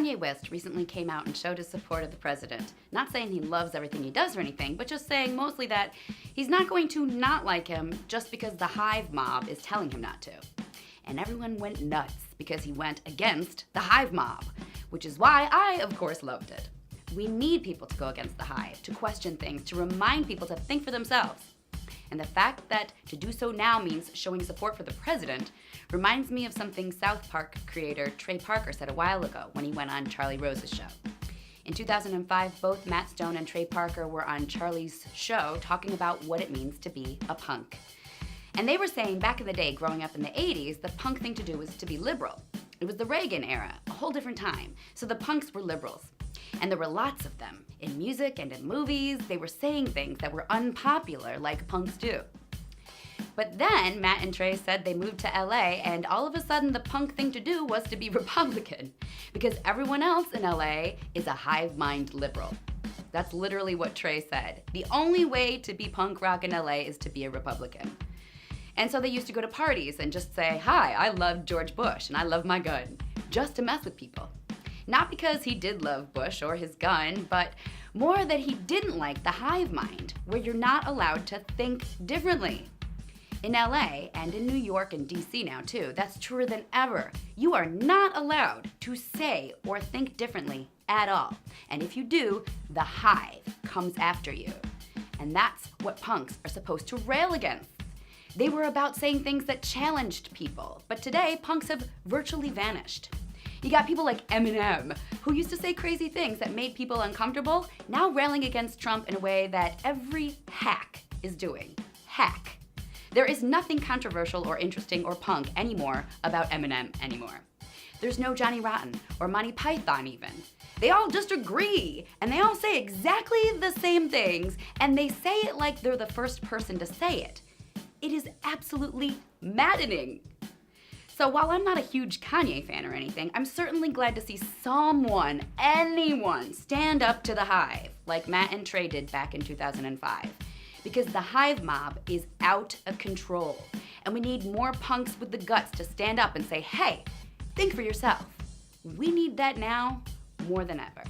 Kanye West recently came out and showed his support of the president. Not saying he loves everything he does or anything, but just saying mostly that he's not going to not like him just because the hive mob is telling him not to. And everyone went nuts because he went against the hive mob, which is why I, of course, loved it. We need people to go against the hive, to question things, to remind people to think for themselves. And the fact that to do so now means showing support for the president reminds me of something South Park creator Trey said a while ago when he went on Charlie Rose's show. In 2005, both Matt Stone and Trey Parker were on Charlie's show talking about what it means to be a punk. And they were saying back in the day, growing up in the 80s, the punk thing to do was to be liberal. It was the Reagan era, a whole different time. So the punks were liberals. And there were lots of them. In music and in movies, they were saying things that were unpopular, like punks do. But then Matt and Trey said they moved to LA, and all of a sudden the punk thing to do was to be Republican, because everyone else in LA is a hive mind liberal. That's literally what Trey said. The only way to be punk rock in LA is to be a Republican. And so they used to go to parties and just say, "Hi, I love George Bush and I love my gun," just to mess with people. Not because he did love Bush or his gun, but more that he didn't like the hive mind, where you're not allowed to think differently. In LA and in New York and DC now too, that's truer than ever. You are not allowed to say or think differently at all. And if you do, the hive comes after you. And that's what punks are supposed to rail against. They were about saying things that challenged people, but today punks have virtually vanished. You got people like Eminem, who used to say crazy things that made people uncomfortable, now railing against Trump in a way that every hack is doing. Hack. There is nothing controversial or interesting or punk anymore about Eminem anymore. There's no Johnny Rotten or Monty Python even. They all just agree, and they all say exactly the same things, and they say it like they're the first person to say it. It is absolutely maddening. So while I'm not a huge Kanye fan or anything, I'm certainly glad to see someone, anyone, stand up to the hive, like Matt and Trey did back in 2005. Because the hive mob is out of control, and we need more punks with the guts to stand up and say, "Hey, think for yourself." We need that now more than ever.